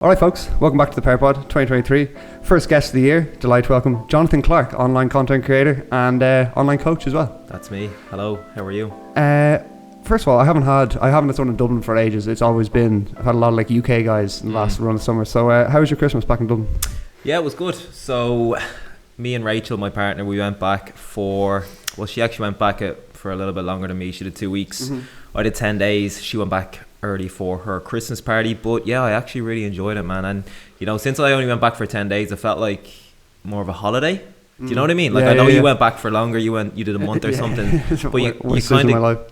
Alright folks, welcome back to the PowerPod 2023. First guest of the year, delighted to welcome Jonathan Clark, online content creator and online coach as well. That's me. Hello, how are you? First of all, I haven't had someone in Dublin for ages. It's always been, I've had a lot of like UK guys in the last run of summer. So how was your Christmas back in Dublin? Yeah, it was good. So me and Rachel, my partner, we went back she actually went back for a little bit longer than me. She did 2 weeks. I did 10 days. She went back early for her Christmas party, but yeah, I actually really enjoyed it, man. And you know, since I only went back for 10 days, it felt like more of a holiday. Do you know what I mean? Like, I know you went back for longer. You did a month or something, but you kind of.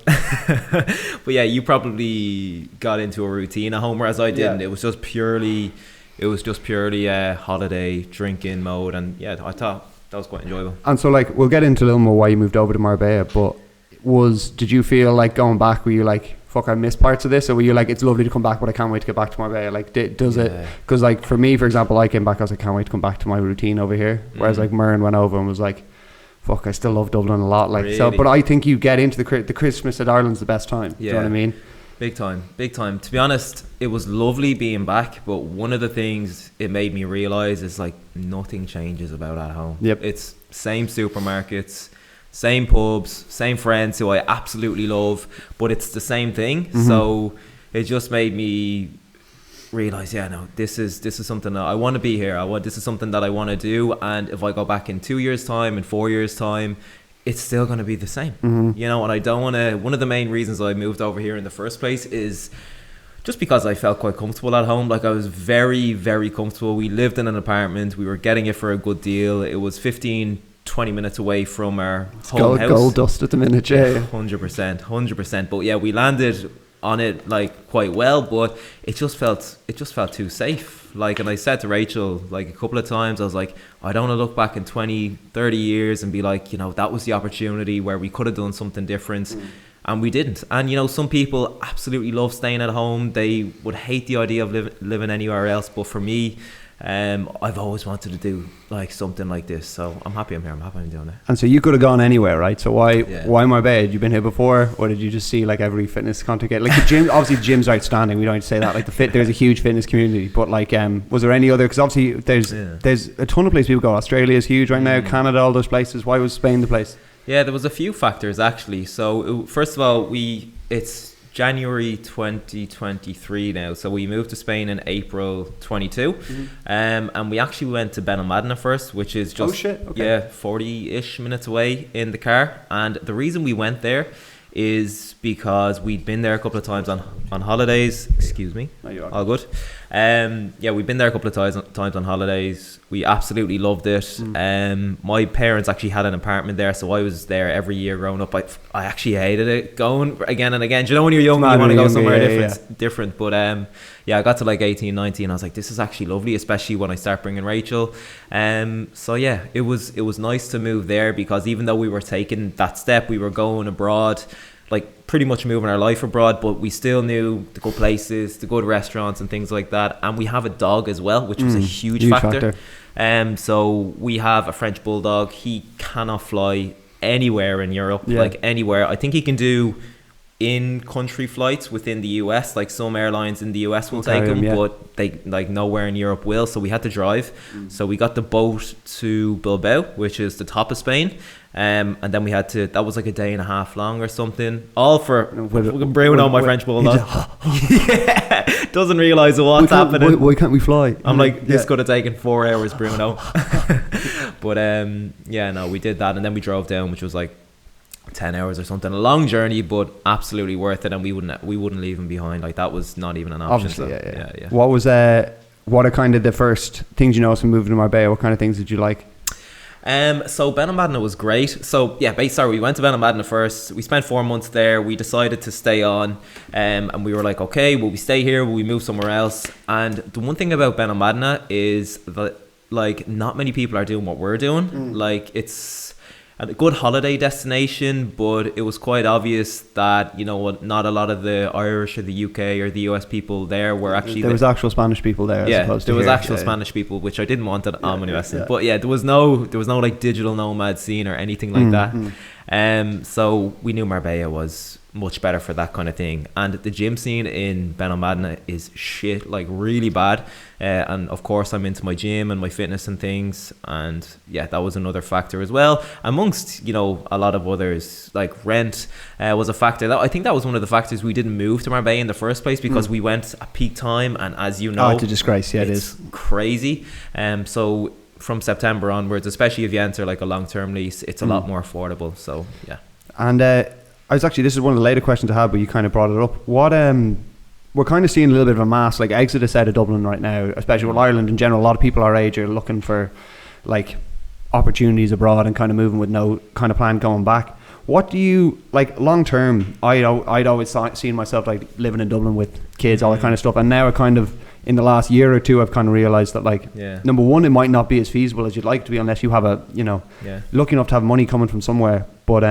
But yeah, you probably got into a routine at home, whereas I didn't. It was just purely holiday drinking mode, and yeah, I thought that was quite enjoyable. And so, like, we'll get into a little more why you moved over to Marbella, but did you feel like going back? Were you like, fuck, I missed parts of this? Or were you like, it's lovely to come back, but I can't wait to get back to Marbella? Like, does it? Because like for me, for example, I came back, I was like, can't wait to come back to my routine over here. Whereas like Myrn went over and was like, fuck, I still love Dublin a lot. Like, really? So, but I think you get into the Christmas at Ireland's the best time. Do you know what I mean? Big time. To be honest, it was lovely being back, but one of the things it made me realise is like nothing changes about at home. Yep. It's same supermarkets, same pubs, same friends who I absolutely love, but it's the same thing. So it just made me realise, this is something that I want to be here. This is something that I want to do, and if I go back in 2 years' time, in 4 years' time, it's still going to be the same. You know, and I don't want to. One of the main reasons I moved over here in the first place is just because I felt quite comfortable at home. Like, I was very, very comfortable. We lived in an apartment. We were getting it for a good deal. It was 15-20 minutes away from our home house. Gold dust at the minute, 100%. But yeah, we landed on it like quite well, but it just felt too safe. Like, and I said to Rachel like a couple of times, I was like, I don't want to look back in 20-30 years and be like, you know, that was the opportunity where we could have done something different. And we didn't. And you know, some people absolutely love staying at home. They would hate the idea of living anywhere else. But for me, I've always wanted to do like something like this, so I'm happy I'm here. I'm happy I'm doing it. And so you could have gone anywhere, right? So why Marbella? Had you been here before, or did you just see like every fitness content get like the gym? Obviously, the gym's outstanding. We don't need to say that. Like there's a huge fitness community, but like, was there any other? Because obviously there's a ton of places people go. Australia is huge right now. Canada, all those places. Why was Spain the place? Yeah, there was a few factors actually. So first of all, it's January 2023 now, so we moved to Spain in April 22, and we actually went to Benalmádena first, which is just 40-ish minutes away in the car. And the reason we went there is because we'd been there a couple of times on holidays. Excuse me. No, you are. All good. We've been there a couple of times on holidays. We absolutely loved it. My parents actually had an apartment there, so I was there every year growing up. I actually hated it, going again and again. Do you know when you're young, you want to go somewhere different? But I got to like 18, 19. I was like, this is actually lovely, especially when I start bringing Rachel. So yeah, it was nice to move there, because even though we were taking that step, we were going abroad, like pretty much moving our life abroad, but we still knew the good places, the good restaurants and things like that. And we have a dog as well, which was a huge factor. So we have a French bulldog. He cannot fly anywhere in Europe, like anywhere. I think he can do in-country flights within the US, like some airlines in the US will take him, but they like nowhere in Europe will. So we had to drive. So we got the boat to Bilbao, which is the top of Spain. And then we had to, that was like a day and a half long or something, all for Bruno, my French bulldog. Doesn't realise what's happening. Why can't we fly? I'm like, this could have taken 4 hours, Bruno. But we did that, and then we drove down, which was like 10 hours or something. A long journey, but absolutely worth it, and we wouldn't leave him behind. Like, that was not even an option. Obviously, what are kind of the first things you noticed when moving to Marbella? What kind of things did you like? So Benalmádena was great. So yeah, we went to Benalmádena first. We spent 4 months there. We decided to stay on, and we were like, okay, will we stay here? Will we move somewhere else? And the one thing about Benalmádena is that like not many people are doing what we're doing. Like, it's a good holiday destination, but it was quite obvious that, you know, not a lot of the Irish or the UK or the US people there were actually... There was actual Spanish people there. There was actual Spanish people, which I didn't want at Normalised. But yeah, there was no like digital nomad scene or anything like that. So we knew Marbella was much better for that kind of thing. And the gym scene in Benalmadena is shit, like really bad. And of course I'm into my gym and my fitness and things, and yeah, that was another factor as well, amongst, you know, a lot of others. Like rent was a factor. I think that was one of the factors we didn't move to Marbella in the first place, because we went at peak time, and as you know, it's a disgrace. Yeah, it is crazy. So from September onwards, especially if you enter like a long-term lease, it's a lot more affordable. So yeah. And I was actually, this is one of the later questions I had, but you kind of brought it up. What we're kind of seeing a little bit of a mass like exodus out of Dublin right now, especially with Ireland in general. A lot of people our age are looking for like opportunities abroad and kind of moving with no kind of plan going back. What do you like long term? I'd always seen myself like living in Dublin with kids, all that kind of stuff, and now I kind of, in the last year or two, I've kind of realised that like, number one, it might not be as feasible as you'd like to be unless you have a, you know, lucky enough to have money coming from somewhere. But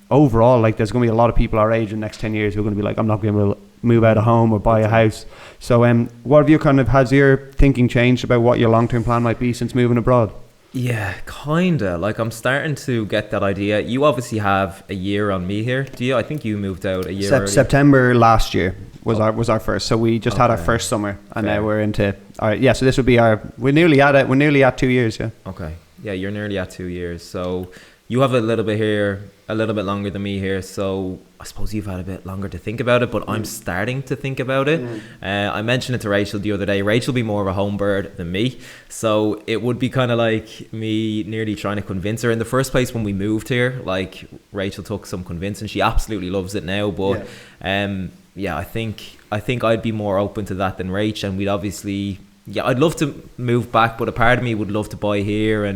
overall, like there's going to be a lot of people our age in the next 10 years who are going to be like, I'm not going to be able to move out of home or buy a house. So what have you kind of, has your thinking changed about what your long-term plan might be since moving abroad? Yeah, kinda. Like I'm starting to get that idea. You obviously have a year on me here, do you? I think you moved out a year earlier. September last year was our first. So we just had our first summer, and now we're into so this would be we're nearly at 2 years. Yeah. Okay. Yeah, you're nearly at 2 years. So you have a little bit here, a little bit longer than me here. So I suppose you've had a bit longer to think about it, but I'm starting to think about it. I mentioned it to Rachel the other day. Rachel will be more of a home bird than me. So it would be kind of like me nearly trying to convince her. In the first place, when we moved here, like Rachel took some convincing. She absolutely loves it now. But I think I'd be more open to that than Rach. And we'd obviously, I'd love to move back, but a part of me would love to buy here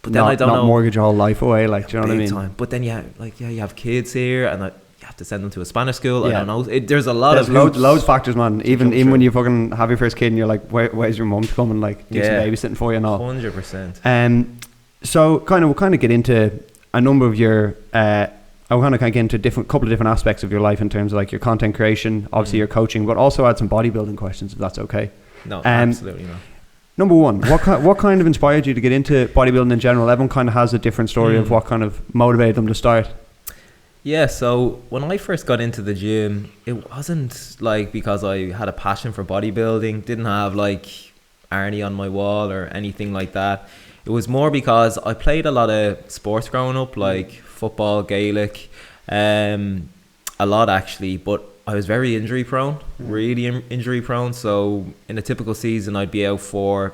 but then I don't know. Mortgage your whole life away, like, do you know what I mean? Time. But then, you have kids here, and you have to send them to a Spanish school. I don't know. There's a lot of loads of factors, man. Even when you fucking have your first kid, and you're like, where's your mum to come and like do some babysitting for you and all? 100%. So we'll kind of get into a number of your. I want to kind of get into couple of different aspects of your life in terms of like your content creation, obviously your coaching, but also add some bodybuilding questions if that's okay. No, absolutely not. Number one, what kind of inspired you to get into bodybuilding in general? Everyone kind of has a different story of what kind of motivated them to start. Yeah, so when I first got into the gym, it wasn't like because I had a passion for bodybuilding, didn't have like Arnie on my wall or anything like that. It was more because I played a lot of sports growing up, like football, Gaelic, a lot actually, but I was very injury prone, really injury prone. So in a typical season, I'd be out for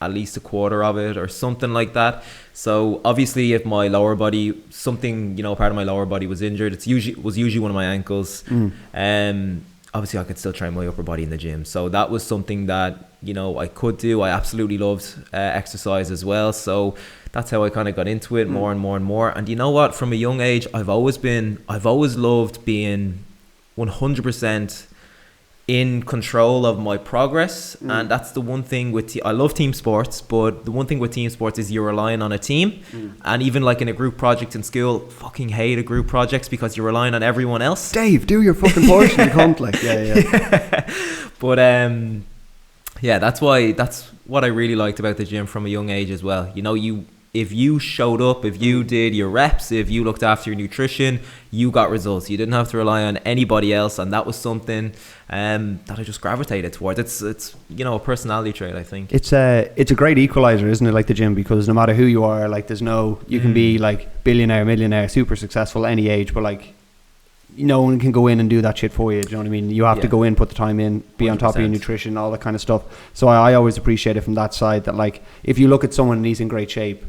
at least a quarter of it or something like that. So obviously if my lower body, part of my lower body was injured, was usually one of my ankles. Obviously I could still train my upper body in the gym. So that was something that, I could do. I absolutely loved exercise as well. So that's how I kind of got into it more and more and more. And you know what? From a young age, I've always loved being 100% in control of my progress. And that's the one thing I love team sports, but the one thing with team sports is you're relying on a team. And even like in a group project in school, fucking hated group projects because you're relying on everyone else. Dave, do your fucking portion. You can't like But that's what I really liked about the gym from a young age as well. If you showed up, if you did your reps, if you looked after your nutrition, you got results. You didn't have to rely on anybody else, and that was something that I just gravitated towards. It's a personality trait, I think. It's a great equalizer, isn't it? Like the gym, because no matter who you are, like you can be like billionaire, millionaire, super successful any age, but like no one can go in and do that shit for you. Do you know what I mean? You have to go in, put the time in, be 100%. On top of your nutrition, all that kind of stuff. So I always appreciate it from that side, that like if you look at someone and he's in great shape,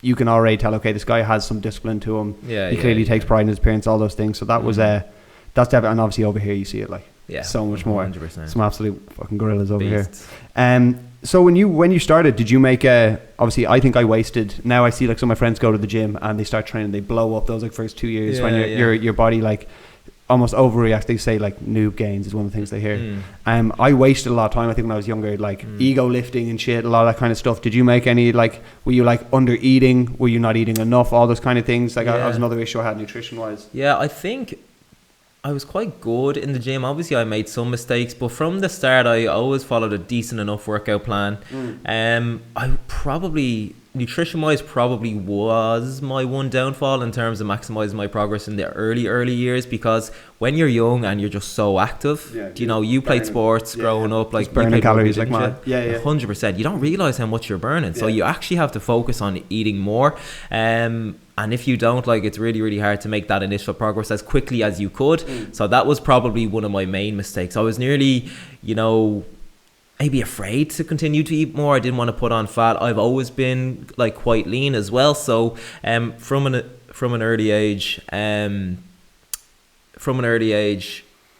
you can already tell, okay, this guy has some discipline to him. He clearly takes pride in his appearance, all those things. So that was that's definitely, and obviously over here you see it like so much more. 100%. Some absolute fucking gorillas over Beasts. Here. So when you started, did you make obviously I think I wasted, now I see like some of my friends go to the gym and they start training, they blow up those like first 2 years when your body like almost overreacts. They say like noob gains is one of the things they hear. I wasted a lot of time, I think, when I was younger, like ego lifting and shit, a lot of that kind of stuff. Did you make any, like, were you like under eating, were you not eating enough, all those kind of things? Like that was another issue I had nutrition wise. I think I was quite good in the gym. Obviously I made some mistakes, but from the start I always followed a decent enough workout plan. I probably, nutrition wise, probably was my one downfall in terms of maximizing my progress in the early years, because when you're young and you're just so active, you played sports growing up, like burning calories like mad. 100%. You don't realize how much you're burning, so you actually have to focus on eating more. And if you don't, like, it's really, really hard to make that initial progress as quickly as you could. So that was probably one of my main mistakes. I was nearly, maybe afraid to continue to eat more. I didn't want to put on fat. I've always been like quite lean as well. So from an early age,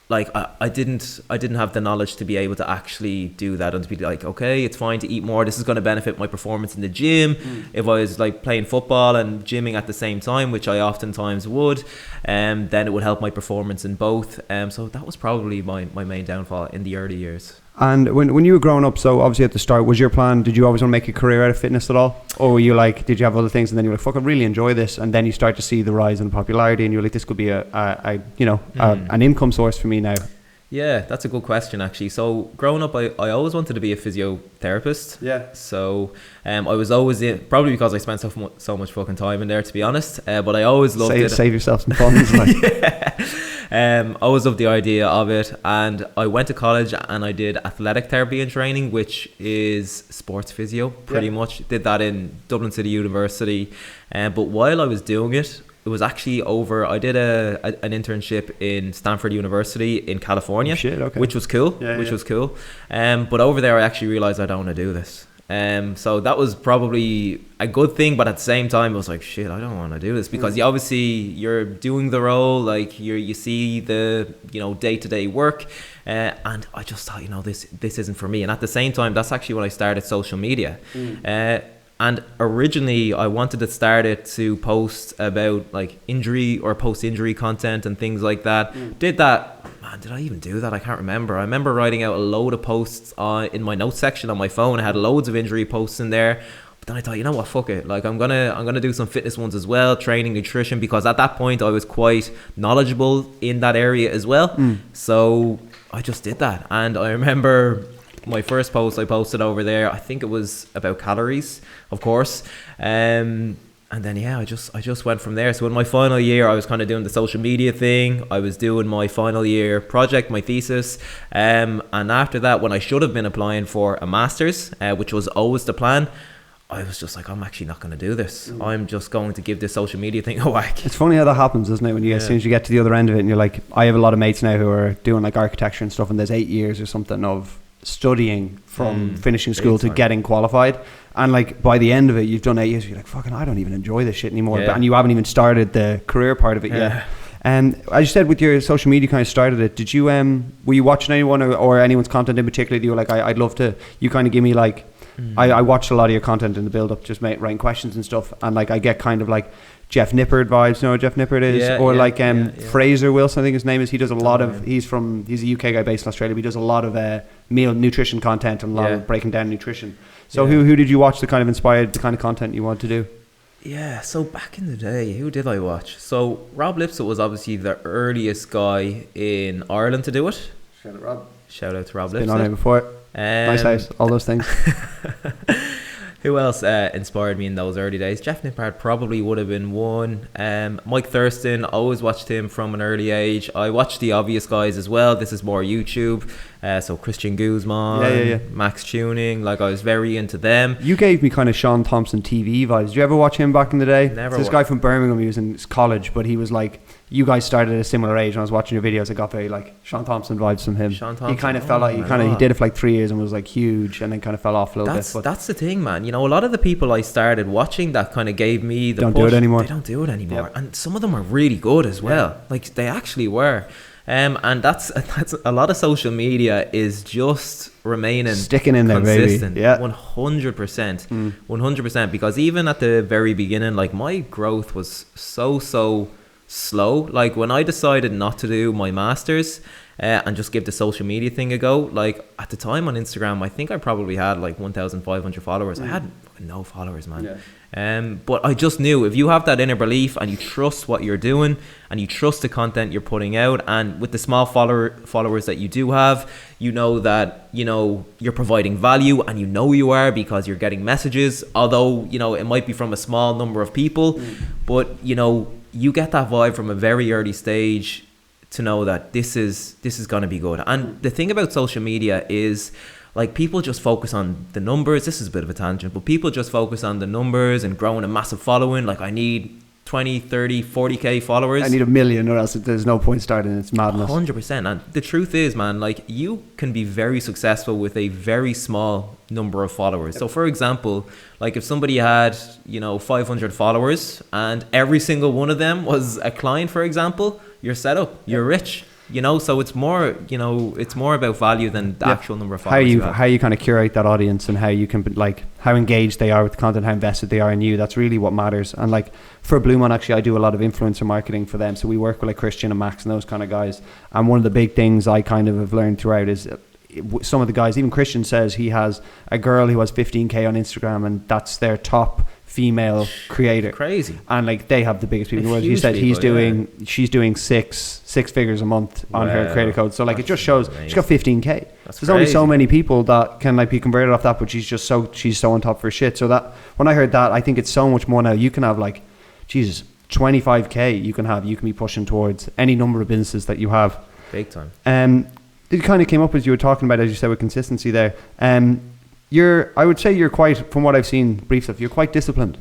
like I didn't have the knowledge to be able to actually do that and to be like, okay, it's fine to eat more. This is going to benefit my performance in the gym. If I was like playing football and gymming at the same time, which I oftentimes would, then it would help my performance in both. So that was probably my main downfall in the early years. And when you were growing up, so obviously at the start, was your plan, did you always want to make a career out of fitness at all? Or were you like, did you have other things and then you were like, fuck, I really enjoy this, and then you start to see the rise in popularity and you're like, this could be an income source for me now? Yeah, that's a good question actually. So growing up, I always wanted to be a physiotherapist. Yeah. So I was always in, probably because I spent so much fucking time in there, to be honest. But I always loved it. Save yourself some funds. Like. I always loved the idea of it, and I went to college and I did athletic therapy and training, which is sports physio pretty much. Did that in Dublin City University, but while I was doing it, it was actually I did an internship in Stanford University in California, which was cool. Was cool. But over there, I actually realized I don't want to do this. So that was probably a good thing, but at the same time, I was like, shit, I don't want to do this, because you're doing the role, like you see the day-to-day work, and I just thought, this isn't for me. And at the same time, that's actually when I started social media. And originally I wanted to start it to post about like injury or post-injury content and things like that. Did that. Man, did I even do that? I can't remember. I remember writing out a load of posts in my notes section on my phone. I had loads of injury posts in there. But then I thought, you know what, fuck it. Like I'm gonna do some fitness ones as well, training, nutrition, because at that point I was quite knowledgeable in that area as well. So I just did that. And I remember my first post I posted over there, I think it was about calories, of course. And then I just went from there. So in my final year, I was kind of doing the social media thing. I was doing my final year project, my thesis. And after that, when I should have been applying for a master's, which was always the plan, I was just like, I'm actually not going to do this. I'm just going to give this social media thing a whack. It's funny how that happens, isn't it? When as soon as you get to the other end of it and you're like, I have a lot of mates now who are doing like architecture and stuff, and there's 8 years or something of studying from finishing school to getting qualified, and like by the end of it you've done 8 years, you're like, fucking, I don't even enjoy this shit anymore. And you haven't even started the career part of it yet. And as you said, with your social media, kind of started it, did you were you watching anyone or anyone's content in particular that you were like, I'd love to, you kind of give me like, I watched a lot of your content in the build up, just writing questions and stuff, and like I get kind of like Jeff Nippard vibes, you know what Jeff Nippard is? Fraser Wilson, I think his name is. He does a lot of, he's a UK guy based in Australia, but he does a lot of meal nutrition content and a lot of breaking down nutrition. So who did you watch that kind of inspired the kind of content you want to do? Yeah, so back in the day, who did I watch? So Rob Lipsett was obviously the earliest guy in Ireland to do it. Shout out Rob. Shout out to Rob Lipsett. Been on here before. Nice house, all those things. Who else inspired me in those early days? Jeff Nippard probably would have been one. Mike Thurston, I always watched him from an early age. I watched the obvious guys as well. This is more YouTube. So Christian Guzman, Max Tuning. Like I was very into them. You gave me kind of Sean Thompson TV vibes. Did you ever watch him back in the day? Never. This guy from Birmingham, he was in college, but he was like, you guys started at a similar age. When I was watching your videos, I got very like Sean Thompson vibes from him. Sean Thompson. He kind of fell out. He did it for like 3 years and was like huge, and then kind of fell off a little bit. But that's the thing, man. You know, a lot of the people I started watching that kind of gave me the push. Do it anymore. They don't do it anymore, yep. And some of them are really good as well. Yeah. Like they actually were. And that's a lot of social media is just remaining sticking in there, consistent, baby. Yeah, 100%, 100%. Because even at the very beginning, like my growth was so slow. Like when I decided not to do my masters, and just give the social media thing a go. Like at the time on Instagram, I think I probably had like 1,500 followers. I had no followers, man. But I just knew if you have that inner belief and you trust what you're doing and you trust the content you're putting out, and with the small followers that you do have, you know that, you know, you're providing value, and you know you are because you're getting messages, although, you know, it might be from a small number of people, but, you know, you get that vibe from a very early stage to know that this is going to be good. And the thing about social media is, like, people just focus on the numbers. This is a bit of a tangent, but people just focus on the numbers and growing a massive following. Like, I need 20, 30, 40k followers. I need 1 million, or else there's no point starting. It's madness. 100%. And the truth is, man, like, you can be very successful with a very small number of followers. So for example, like if somebody had, you know, 500 followers and every single one of them was a client, for example, you're set up, you're rich. You know, so it's more, you know, it's more about value than the actual number of followers. How you kind of curate that audience, and how you can, like, how engaged they are with the content, how invested they are in you. That's really what matters. And like for Blue Man, actually, I do a lot of influencer marketing for them. So we work with like Christian and Max and those kind of guys. And one of the big things I kind of have learned throughout is some of the guys, even Christian says he has a girl who has 15k on Instagram, and that's their top female creator. Crazy. And like they have the biggest people in the world. He said she's doing six figures a month on her creator code. So like it just shows she's got 15k. There's only so many people that can like be converted off that, but she's so on top of her shit. So that when I heard that, I think it's so much more now. You can have like, Jesus, 25k you can be pushing towards any number of businesses that you have. Big time. It kind of came up as you were talking about, as you said, with consistency there. I would say you're quite, from what I've seen, brief stuff, you're quite disciplined.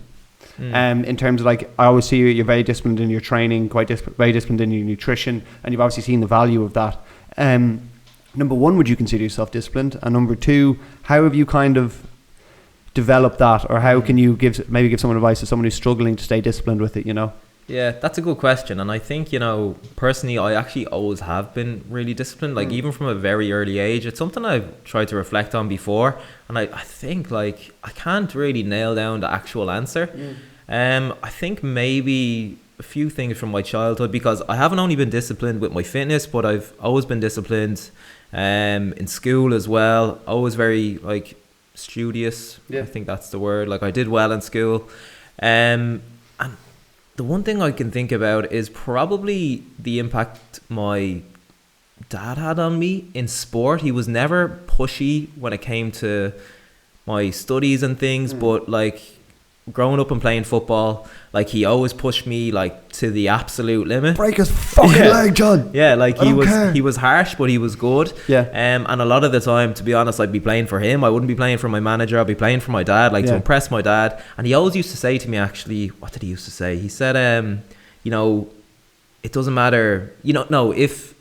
In terms of like, I always see you're very disciplined in your training, very disciplined in your nutrition, and you've obviously seen the value of that. Number one, would you consider yourself disciplined? And number two, how have you kind of developed that, or how can you give someone advice to someone who's struggling to stay disciplined with it, you know? Yeah, that's a good question. And I think, you know, personally, I actually always have been really disciplined, like even from a very early age. It's something I've tried to reflect on before. And I think like I can't really nail down the actual answer. I think maybe a few things from my childhood, because I haven't only been disciplined with my fitness, but I've always been disciplined in school as well. Always very like studious. I think that's the word. Like I did well in school. And the one thing I can think about is probably the impact my dad had on me in sport. He was never pushy when it came to my studies and things, but like growing up and playing football, like he always pushed me like to the absolute limit. Break his fucking leg, John. Yeah, like he was harsh, but he was good. And a lot of the time, to be honest, I'd be playing for him. I wouldn't be playing for my manager. I'd be playing for my dad, like to impress my dad. And he always used to say to me, actually, what did he used to say? He said, you know, it doesn't matter, you know, no, if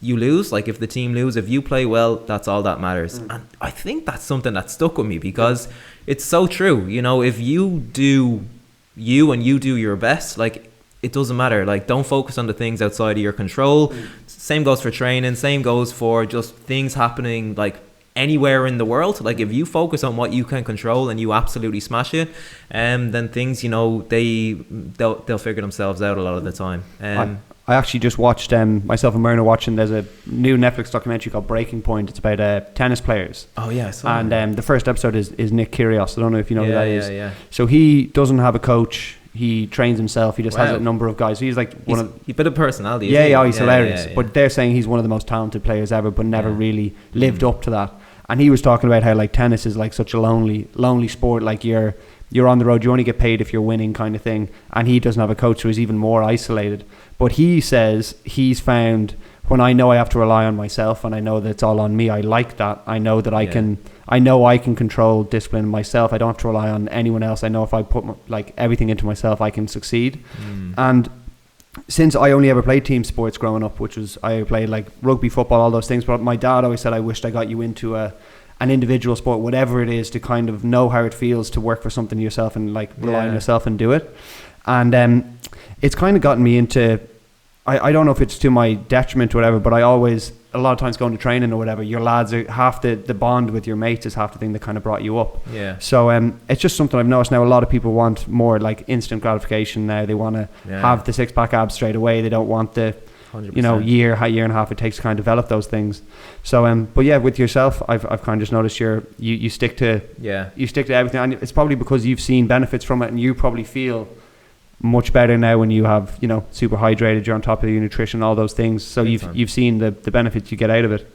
you lose, like if the team lose, if you play well, that's all that matters. And I think that's something that stuck with me, because it's so true. You know, if you do you and you do your best, like it doesn't matter. Like don't focus on the things outside of your control. Same goes for training, same goes for just things happening like anywhere in the world. Like if you focus on what you can control and you absolutely smash it, then things, you know, they'll figure themselves out a lot of the time. I actually just watched, myself and Myrna watching, there's a new Netflix documentary called Breaking Point. It's about tennis players. Oh yeah, I saw that. And the first episode is Nick Kyrgios. I don't know if you know who that is. Yeah. So he doesn't have a coach. He trains himself. He just has a number of guys. So he's like he's a bit of personality. He's hilarious. Yeah. But they're saying he's one of the most talented players ever, but never really lived up to that. And he was talking about how like tennis is like such a lonely sport. Like you're on the road, you only get paid if you're winning, kind of thing. And he doesn't have a coach, so he's even more isolated. But he says he's found, when I know I have to rely on myself and I know that it's all on me, I like that. I know that I can control discipline myself. I don't have to rely on anyone else. I know if I put everything into myself, I can succeed. And since I only ever played team sports growing up, which was, I played like rugby, football, all those things, but my dad always said, I wished I got you into an individual sport, whatever it is, to kind of know how it feels to work for something yourself and like rely on yourself and do it. And it's kind of gotten me into, I don't know if it's to my detriment or whatever, but I always, a lot of times going to training or whatever, your lads are half the bond with your mates is half the thing that kind of brought you up. So it's just something I've noticed now. A lot of people want more like instant gratification now. They want to have the six-pack abs straight away. They don't want the you know, year and a half it takes to kind of develop those things. So but yeah, with yourself, I've kind of just noticed you stick to everything, and it's probably because you've seen benefits from it, and you probably feel much better now when you have, you know, super hydrated, you're on top of your nutrition, all those things. So you've seen the benefits you get out of it.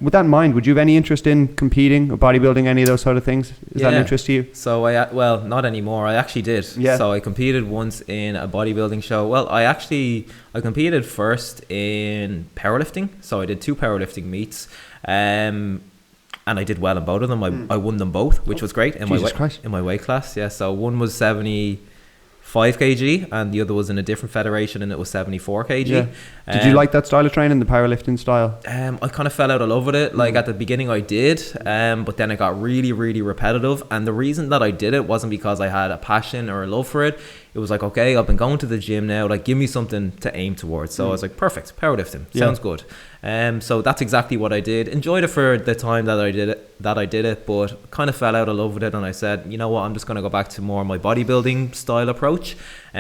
With that in mind, would you have any interest in competing or bodybuilding, any of those sort of things? Is that an interest to you? So well, not anymore. I actually did. Yeah. So I competed once in a bodybuilding show. Well, I competed first in powerlifting. So I did 2 powerlifting meets. And I did well in both of them. I won them both, which was great in my weight class. Yeah. So one was 75 kg and the other was in a different federation and it was 74 kg. Yeah. Did you like that style of training, the powerlifting style? I kind of fell out of love with it. Like at the beginning I did, but then it got really, really repetitive. And the reason that I did it wasn't because I had a passion or a love for it. It was like, okay, I've been going to the gym now, like give me something to aim towards. So I was like, perfect, powerlifting, sounds good. So that's exactly what I did. Enjoyed it for the time that I did it, but kind of fell out of love with it. And I said, you know what, I'm just going to go back to more my bodybuilding style approach.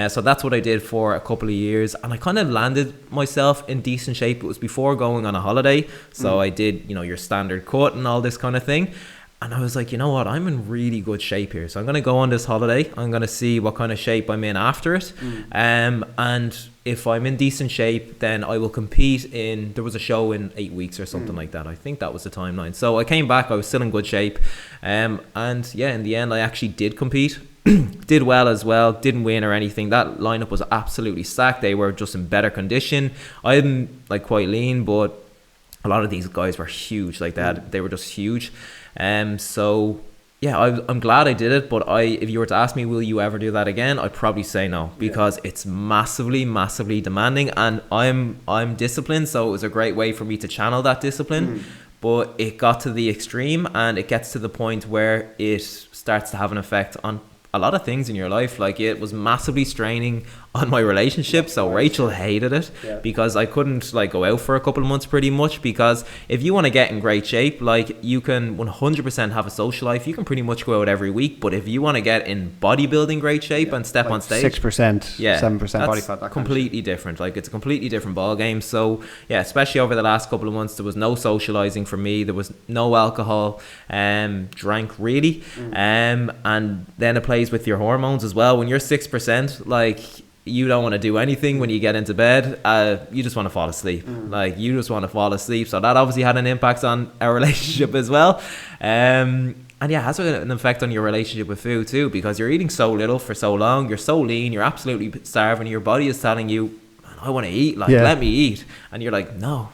So that's what I did for a couple of years, and I kind of landed myself in decent shape. It was before going on a holiday, so I did, you know, your standard cut and all this kind of thing. And I was like, you know what, I'm in really good shape here. So I'm going to go on this holiday. I'm going to see what kind of shape I'm in after it. And if I'm in decent shape, then I will compete in, there was a show in 8 weeks or something like that. I think that was the timeline. So I came back, I was still in good shape. And yeah, in the end, I actually did compete. Did well as well, didn't win or anything. That lineup was absolutely stacked. They were just in better condition. I'm like quite lean, but a lot of these guys were huge. Like they were just huge. So yeah, I'm glad I did it, but if you were to ask me, will you ever do that again? I'd probably say no, because it's massively demanding, and I'm disciplined, so it was a great way for me to channel that discipline. But it got to the extreme, and it gets to the point where it starts to have an effect on a lot of things in your life. Like it was massively straining on my relationship. So Rachel hated it because I couldn't like go out for a couple of months pretty much, because if you want to get in great shape, like you can 100% have a social life. You can pretty much go out every week, but if you want to get in bodybuilding great shape and step like on stage, 6%, 7% body fat, that completely different. Like it's a completely different ball game. So yeah, especially over the last couple of months, there was no socializing for me. There was no alcohol, drank really, and then it plays with your hormones as well. When you're 6%, like you don't want to do anything when you get into bed. You just want to fall asleep. So that obviously had an impact on our relationship as well. And yeah, it has an effect on your relationship with food too, because you're eating so little for so long. You're so lean, you're absolutely starving. Your body is telling you, I want to eat, like let me eat. And you're like, no.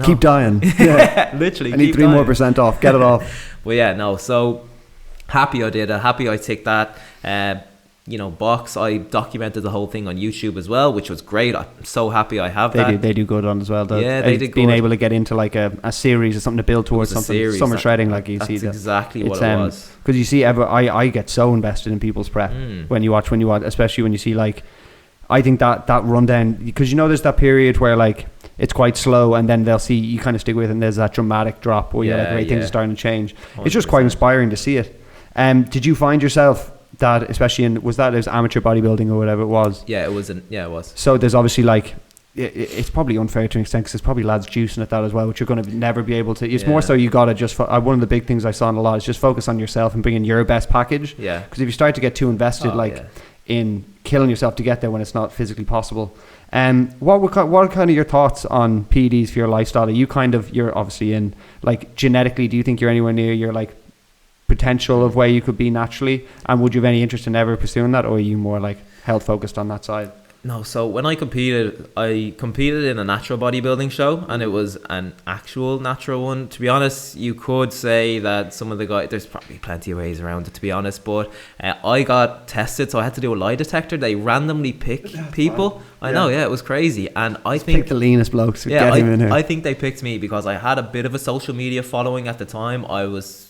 Keep dying. Yeah. Literally. I need 3 more % off. Get it off. But yeah, no. So happy I did it. Happy I ticked that box. I documented the whole thing on YouTube as well, which was great. I'm so happy I have that. They do good on as well, though. Yeah, they did good. Being able to get into like a series or something to build towards something. Series, summer shredding, like you see. That's exactly what it was. Because you see, I get so invested in people's prep when you watch, especially when you see like, I think that rundown, because you know there's that period where like it's quite slow, and then they'll see you kind of stick with it, and there's that dramatic drop where you're like, right, things are starting to change. 100%. It's just quite inspiring to see it. Did you find yourself that, especially it was amateur bodybuilding or whatever it was? Yeah, it was. So there's obviously like, it's probably unfair to an extent, because there's probably lads juicing at that as well, which you're going to never be able to. It's more so you got to just, one of the big things I saw in a lot is just focus on yourself and bringing your best package. Yeah. Because if you start to get too invested, in killing yourself to get there when it's not physically possible. What are kind of your thoughts on PEDs for your lifestyle? You're obviously in, like, genetically, do you think you're anywhere near your like potential of where you could be naturally, and would you have any interest in ever pursuing that, or are you more like health focused on that side? No, so when I competed in a natural bodybuilding show, and it was an actual natural one. To be honest, you could say that some of the guys, there's probably plenty of ways around it, to be honest, but I got tested, so I had to do a lie detector. They randomly pick people. I know, it was crazy. And I think pick the leanest blokes. Get him in here. I think they picked me because I had a bit of a social media following at the time. I was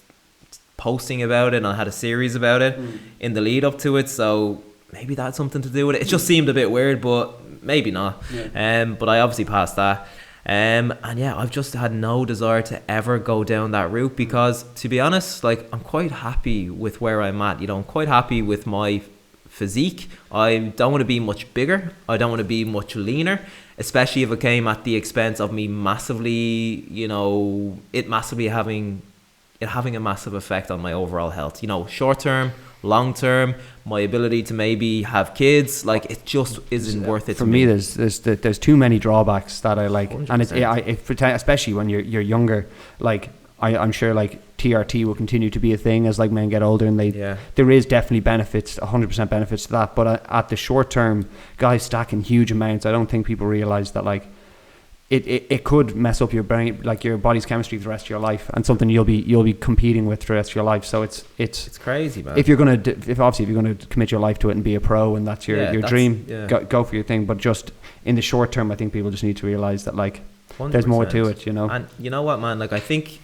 posting about it, and I had a series about it in the lead up to it, so maybe that had something to do with it. It just seemed a bit weird, but maybe not. But I obviously passed that. And yeah, I've just had no desire to ever go down that route, because to be honest, like, I'm quite happy with where I'm at. I'm quite happy with my physique. I don't want to be much bigger. I don't want to be much leaner, especially if it came at the expense of me massively, having a massive effect on my overall health. Short term, long term, my ability to maybe have kids, like it just isn't worth it. For me, there's too many drawbacks that I like, 100%. And especially when you're younger. Like I'm sure like TRT will continue to be a thing as like men get older, and there is definitely benefits, 100% benefits to that. But at the short term, guys stacking huge amounts. I don't think people realize that like it could mess up your brain, like your body's chemistry for the rest of your life, and something you'll be competing with for the rest of your life. So it's crazy, man. If you're gonna commit your life to it and be a pro, and that's your dream, go for your thing. But just in the short term, I think people just need to realize that like 100%. There's more to it, And you know what, man? Like I think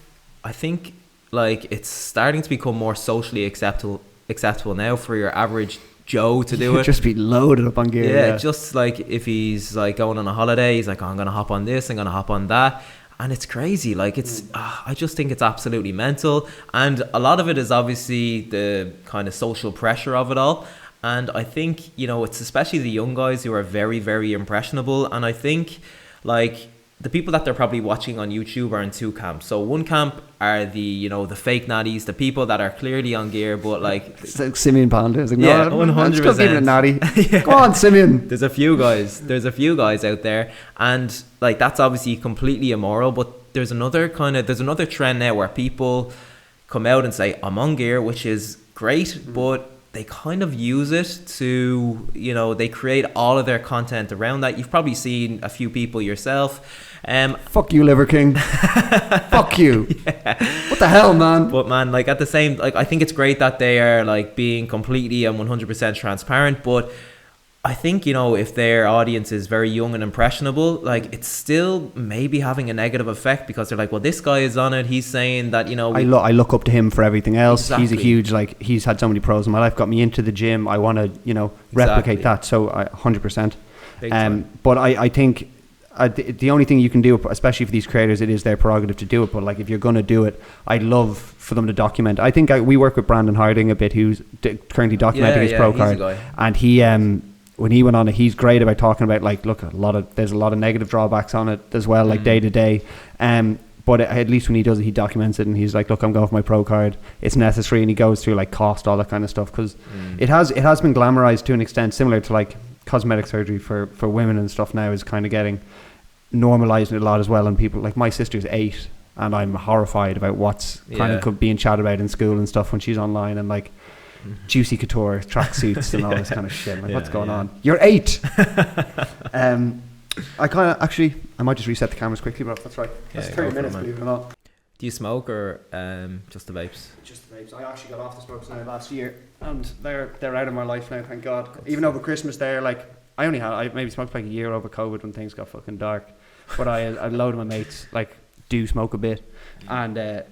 like it's starting to become more socially acceptable now for your average Joe to do it. Just be loaded up on gear. Yeah, just like if he's like going on a holiday, he's like, oh, I'm gonna hop on this, I'm gonna hop on that, and it's crazy. Like it's I just think it's absolutely mental, and a lot of it is obviously the kind of social pressure of it all. And I think it's especially the young guys who are very, very impressionable, and I think like the people that they're probably watching on YouTube are in two camps. So one camp are the the fake natties, the people that are clearly on gear, but like Simeon Panda is like, 100%. Still keeping it natty. Go on, Simeon. There's a few guys out there, and like that's obviously completely immoral. But there's another trend now where people come out and say I'm on gear, which is great, but they kind of use it to, they create all of their content around that. You've probably seen a few people yourself. Fuck you, Liver King. Fuck you. Yeah. What the hell, man? But man, like at the same, like I think it's great that they are like being completely and 100% transparent. But I think, if their audience is very young and impressionable, like it's still maybe having a negative effect, because they're like, well, this guy is on it. He's saying that, I look up to him for everything else. Exactly. He's a huge, like, he's had so many pros in my life, got me into the gym. I want to, replicate that. So 100%. But I think the only thing you can do, especially for these creators, it is their prerogative to do it. But like, if you're going to do it, I'd love for them to document. I think we work with Brandon Harding a bit, who's currently documenting his pro card. And he, when he went on it, he's great about talking about like, look, there's a lot of negative drawbacks on it as well, like day to day. But at least when he does it, he documents it, and he's like, look, I'm going for my pro card. It's necessary, and he goes through like cost, all that kind of stuff, because it has been glamorized to an extent, similar to like cosmetic surgery for women and stuff now is kind of getting normalized a lot as well. And people like my sister's 8, and I'm horrified about what's kind of being chatted about in school and stuff when she's online, and like juicy couture tracksuits and all this kind of shit. Like, what's going on? You're 8. I might just reset the cameras quickly, but that's right. That's 30 minutes, believe it or not. Do you smoke or just the vapes? Just the vapes. I actually got off the smokes now last year, and they're out of my life now, thank God. Even over Christmas there, like I maybe smoked like a year over COVID when things got fucking dark, but a load of my mates like do smoke a bit, and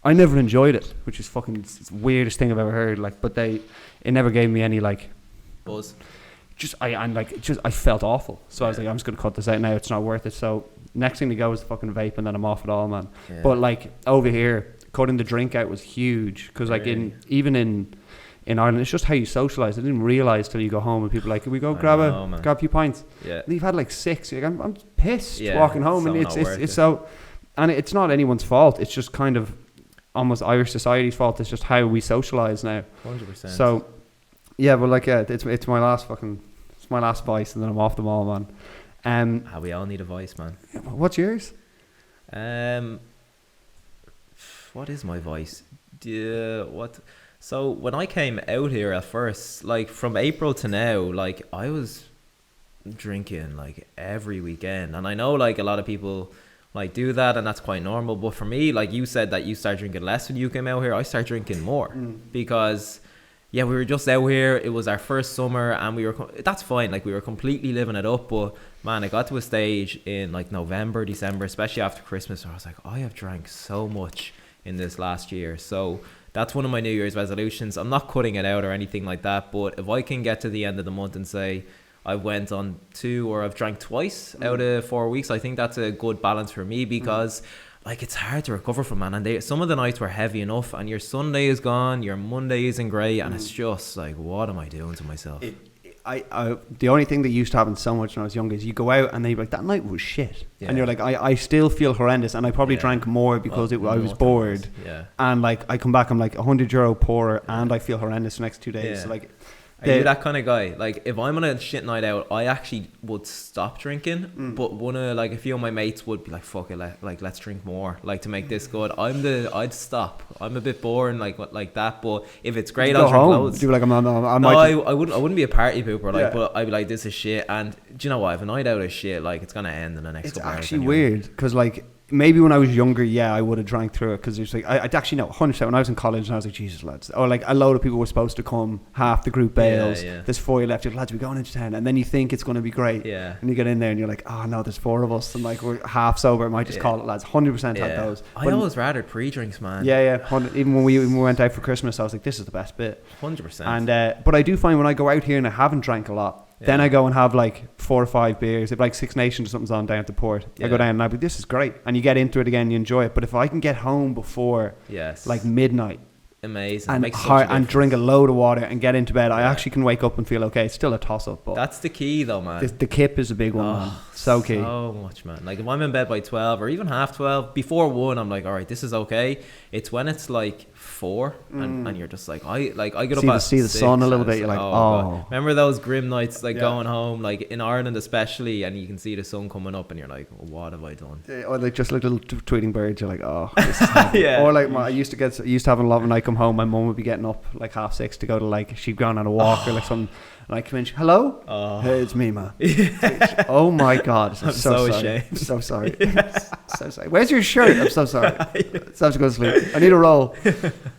I never enjoyed it, which is fucking it's the weirdest thing I've ever heard. Like, but it never gave me any like buzz. I felt awful. So I was like, I'm just gonna cut this out now. It's not worth it. So next thing to go is the fucking vape, and then I'm off it all, man. Yeah. But like over here, cutting the drink out was huge, because like even in Ireland, it's just how you socialise. I didn't realise till you go home and people are like, can we go grab a few pints? Yeah. And you've had like 6. Like, I'm pissed walking home, so and it's so, and it's not anyone's fault. It's just kind of almost Irish society's fault. It's just how we socialise now. 100%. So yeah, but like it's my last vice, and then I'm off them all, man. We all need a vice, man. What's yours? What is my vice? So when I came out here at first, like from April to now, like I was drinking like every weekend, and I know like a lot of people like do that, and that's quite normal. But for me, like you said that you started drinking less when you came out here, I started drinking more because we were just out here. It was our first summer, and that's fine. Like we were completely living it up. But man, I got to a stage in like November, December, especially after Christmas, where I was like, I have drank so much in this last year. So that's one of my New Year's resolutions. I'm not cutting it out or anything like that, but if I can get to the end of the month and say I went on 2 or I've drank twice out of 4 weeks, I think that's a good balance for me, because like it's hard to recover from, man. And some of the nights were heavy enough, and your Sunday is gone, your Monday isn't great, and it's just like, what am I doing to myself? I the only thing that used to happen so much when I was younger is you go out and they're like, that night was shit, and you're like, I still feel horrendous, and I probably drank more because I was bored, and like I come back, I'm like €100 poorer, and I feel horrendous the next 2 days. So like, are you that kind of guy? Like, if I'm on a shit night out, I actually would stop drinking, but like a few of my mates would be like, fuck it, let's drink more, like, to make this good. I'd stop. I'm a bit boring like that, but if it's great, I'll drink loads. You'd be like, I wouldn't be a party pooper, like, but I'd be like, this is shit. And do you know what? If a night out is shit, like, it's gonna end in the next couple hours. It's actually weird, because like, maybe when I was younger, I would have drank through it, because it's like, I'd actually know 100% when I was in college, and I was like, Jesus, lads, or like a load of people were supposed to come, half the group bails, there's 4 left, you're like, lads, we're going into town, and then you think it's going to be great, and you get in there and you're like, oh no, there's 4 of us, and like, we're half sober, I might just call it, lads. 100% had those. I always rather pre-drinks, man. Even when we went out for Christmas, I was like, this is the best bit. 100%. And but I do find when I go out here and I haven't drank a lot, then I go and have like 4 or 5 beers. If like Six Nations or something's on down at the port, I go down and I'm like, this is great. And you get into it again, you enjoy it. But if I can get home before like midnight, amazing, and drink a load of water and get into bed, I actually can wake up and feel okay. It's still a toss up, but that's the key though, man. The kip is a big one, man. So key. So much, man. Like, if I'm in bed by 12 or even half 12, before 1, I'm like, all right, this is okay. It's when it's like 4 and you're just like, I get up at see the 6, sun a little bit, you're like, God. Remember those grim nights, like going home, like in Ireland especially, and you can see the sun coming up and you're like, what have I done? Or like just like little tweeting birds, you're like, oh, this is Or like I used to have a lot when I come home, my mum would be getting up like 6:30 to go to, like, she'd gone on a walk or like something, and I come in, hello? Hey, it's me, man. Oh my God. I'm so ashamed. I'm so sorry. So sorry. Where's your shirt? I'm so sorry. It's time to go to sleep. I need a roll.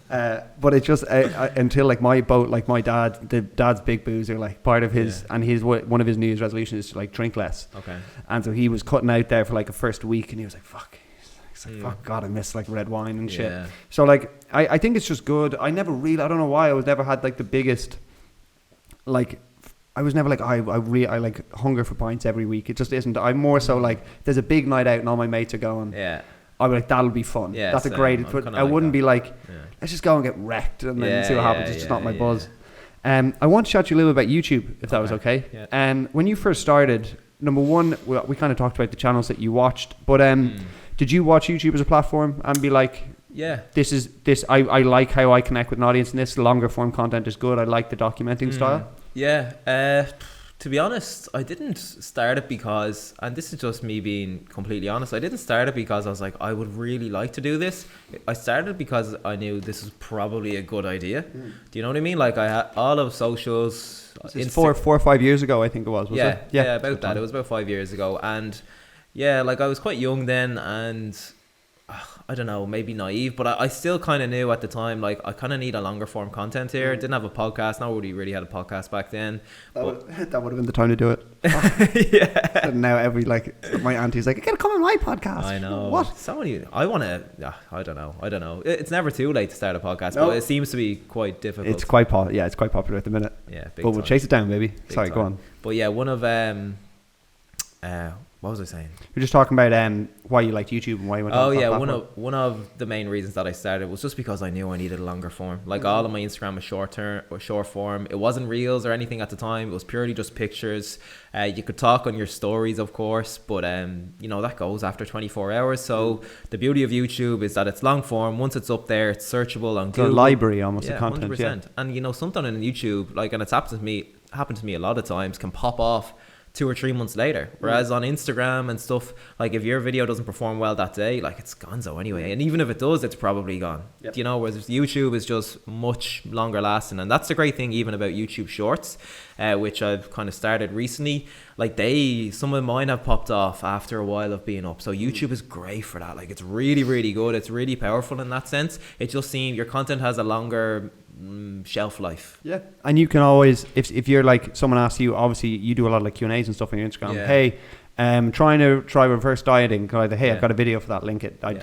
But it just until like my boat, like my dad's big boozer, like part of his and one of his New Year's resolutions is to like drink less. Okay. And so he was cutting out there for like a first week, and he was like, fuck. He's like, fuck God, I miss like red wine and shit. So like I think it's just good. I don't know why I was never had like the biggest, like, I was never like, I like hunger for pints every week. It just isn't. I'm more so like, there's a big night out and all my mates are going. Yeah. I'd be like, that'll be fun. Yeah, that's a great. But I wouldn't be like, let's just go and get wrecked and then see what happens. It's just not my buzz. I want to chat to you a little bit about YouTube, if that was okay. Yeah. When you first started, number one, we kind of talked about the channels that you watched, but did you watch YouTube as a platform and be like, I like how I connect with an audience, and this longer form content is good. I like the documenting style. Yeah. To be honest, I didn't start it because, and this is just me being completely honest, I didn't start it because I was like, I would really like to do this. I started because I knew this was probably a good idea. Do you know what I mean? Like, I had all of socials. It's 4 or 5 years ago, I think it was it? Yeah, about that. It was about 5 years ago. And yeah, like, I was quite young then, and I don't know, maybe naive, but I still kind of knew at the time, like, I kind of need a longer form content here. Didn't have a podcast. Nobody really had a podcast back then. That would have been the time to do it. Yeah. And now my auntie's like, you gotta come on my podcast. I know. What? Somebody, I want to, I don't know. It's never too late to start a podcast, but it seems to be quite difficult. It's quite popular at the minute. Yeah, but we'll chase it down, baby. Sorry, go on. But yeah, one of, what was I saying? We're just talking about why you liked YouTube and why you went on that platform. one of the main reasons that I started was just because I knew I needed a longer form. Like, all of my Instagram was short form. It wasn't reels or anything at the time. It was purely just pictures. You could talk on your stories, of course, but that goes after 24 hours. So the beauty of YouTube is that it's long form. Once it's up there, it's searchable on Google. It's a library almost of content. 100%. Yeah. And something on YouTube, like, and it's happened to me a lot of times, can pop off 2 or 3 months later, whereas on Instagram and stuff, like, if your video doesn't perform well that day, like, it's gonzo anyway, and even if it does, it's probably gone. Whereas YouTube is just much longer lasting. And that's the great thing even about YouTube Shorts, which I've kind of started recently. Like, some of mine have popped off after a while of being up, so YouTube is great for that. Like, it's really, really good. It's really powerful in that sense. It just seems your content has a longer shelf life. Yeah. And you can always, if you're like, someone asks you, obviously you do a lot of like Q&As and stuff on your Instagram. Hey, trying to try reverse dieting. I've got a video for that. Link it. I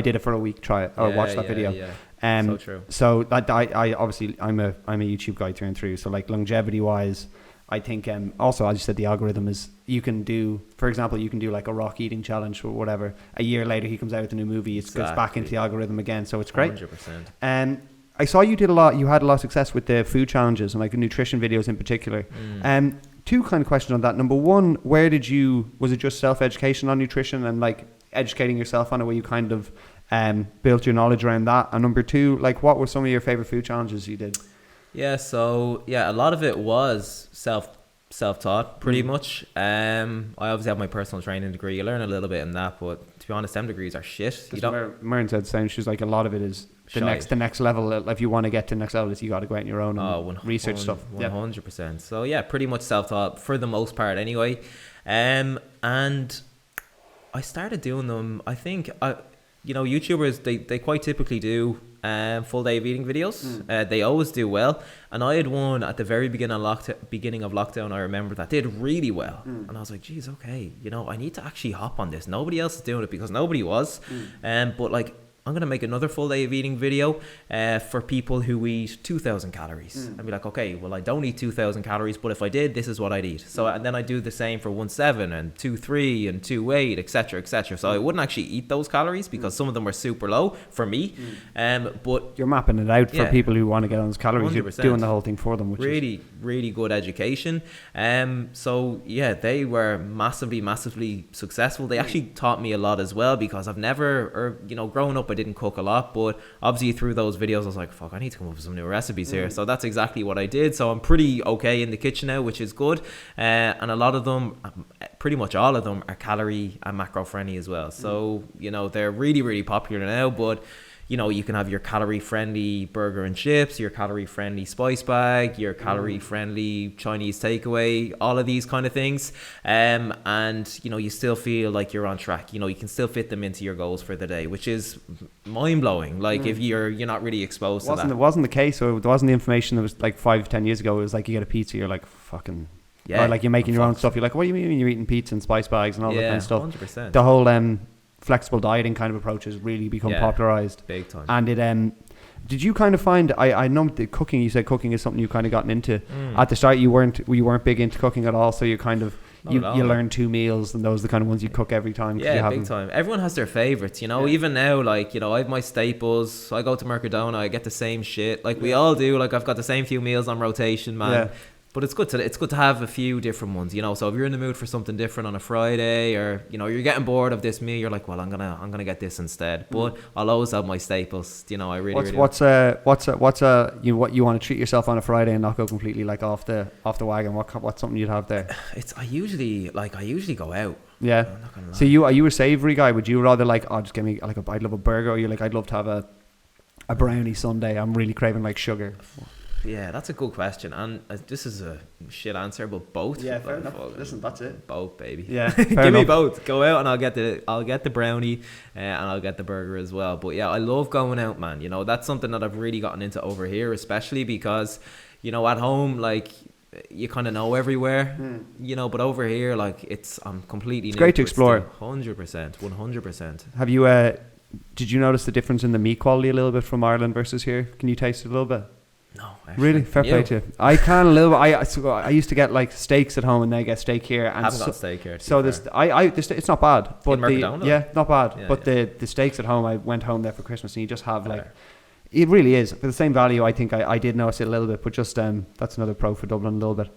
did it for a week. Try it or watch that video. So true. So that I obviously I'm a YouTube guy through and through. So like longevity wise, I think also, as you said, the algorithm is, you can do, for example, you can do like a rock eating challenge or whatever. A year later, he comes out with a new movie. It goes back into the algorithm again. So it's great. 100%. I saw you had a lot of success with the food challenges and like the nutrition videos in particular. Two kind of questions on that. Number one, was it just self-education on nutrition and like educating yourself on it, where you kind of built your knowledge around that? And number two, like what were some of your favorite food challenges you did? Yeah, so a lot of it was self-taught pretty much. I obviously have my personal training degree. You learn a little bit in that, but to be honest, them degrees are shit. Maren said the same. She's like, a lot of it is the next level. If you want to get to the next level, you got to go out on your own and research stuff. 100%. So yeah, pretty much self-taught for the most part anyway. And I started doing them, I think, YouTubers, they quite typically do full day of eating videos. They always do well. And I had one at the very beginning of lockdown, I remember, that did really well. And I was like, geez, okay, I need to actually hop on this. Nobody else is doing it because nobody was. But like, I'm going to make another full day of eating video for people who eat 2,000 calories. I'd be like, okay, well, I don't eat 2,000 calories, but if I did, this is what I'd eat. So, and then I do the same for 1.7 and 2.3 and 2.8, etc., etc. So I wouldn't actually eat those calories because some of them were super low for me. But you're mapping it out for people who want to get on those calories. 100%. You're doing the whole thing for them, which really, really good education. So yeah, they were massively successful. They actually taught me a lot as well, because I've never, growing up, I didn't cook a lot, but obviously through those videos I was like, fuck, I need to come up with some new recipes here. So that's exactly what I did. So I'm pretty okay in the kitchen now, which is good. And a lot of them, pretty much all of them, are calorie and macro friendly as well. So they're really, really popular now. But you can have your calorie-friendly burger and chips, your calorie-friendly spice bag, your calorie-friendly Chinese takeaway, all of these kind of things. And, you still feel like you're on track. You can still fit them into your goals for the day, which is mind-blowing. Like, if you're not really exposed to that. It wasn't the case, or it wasn't the information that was like 5-10 years ago. It was like, you get a pizza, you're like, fucking... Yeah. Or like you're making your own stuff. You're like, what do you mean you're eating pizza and spice bags and all that kind of stuff? 100%. The whole... flexible dieting kind of approach has really become popularized big time. And it did you kind of find, I know the cooking, you said cooking is something you kind of gotten into at the start. You weren't big into cooking at all, so you kind of you learn 2 meals, and those are the kind of ones you cook every time. Big time. Everyone has their favorites, even now, like, I have my staples. I go to Mercadona, I get the same shit, like we all do. Like, I've got the same few meals on rotation, man. But it's good to have a few different ones, So if you're in the mood for something different on a Friday, or you're getting bored of this meal, you're like, well, I'm gonna get this instead. But I'll always have my staples. I really. What's what you want to treat yourself on a Friday and not go completely like off the wagon? What's something you'd have there? I usually go out. Yeah. I'm not gonna lie. So are you a savoury guy? Would you rather like, just give me like I'd love a burger, or you're like, I'd love to have a brownie sundae. I'm really craving like sugar. Yeah, that's a good question, and this is a shit answer, but both. Yeah, fair enough. Listen, that's it. Both, baby. Yeah, give me both. Go out and I'll get the brownie, and I'll get the burger as well. But yeah, I love going out, man. That's something that I've really gotten into over here, especially because, at home, like, you kind of know everywhere, but over here, like, I'm completely. It's great to explore. 100%. Have you? Did you notice the difference in the meat quality a little bit from Ireland versus here? Can you taste it a little bit? No, actually. Really? Fair play to you. I can a little bit. I used to get like steaks at home, and then I get steak here. And I haven't got steak here. So it's not bad. But not bad. Yeah, but the steaks at home, I went home there for Christmas, and you just have like, it really is for the same value. I think I did notice it a little bit, but just that's another pro for Dublin a little bit.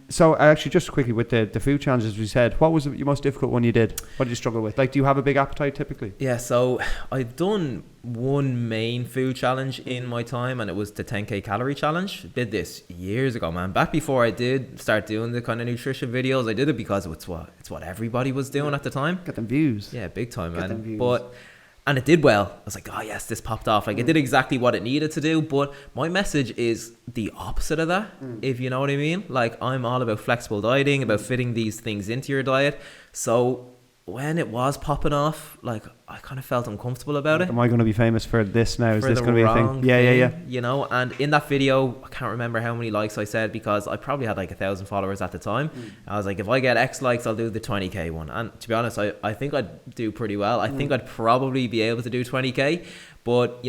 So actually, just quickly with the food challenges we said, what was your most difficult one you did? What did you struggle with? Like, do you have a big appetite typically? Yeah, so I've done one main food challenge in my time, and it was the 10k calorie challenge. Did this years ago, man. Back before I did start doing the kind of nutrition videos, I did it because it's what everybody was doing at the time. Get them views. Yeah, big time, man. And it did well. I was like, oh yes, this popped off. Like, it did exactly what it needed to do. But my message is the opposite of that, if you know what I mean. Like, I'm all about flexible dieting, about fitting these things into your diet. So when it was popping off, like, I kind of felt uncomfortable about it. Am I going to be famous for this now? Is this going to be a thing? Yeah. And in that video, I can't remember how many likes I said, because I probably had like 1,000 followers at the time. I was like, if I get X likes, I'll do the 20k one. And to be honest, I think I'd do pretty well. I think I'd probably be able to do 20k, but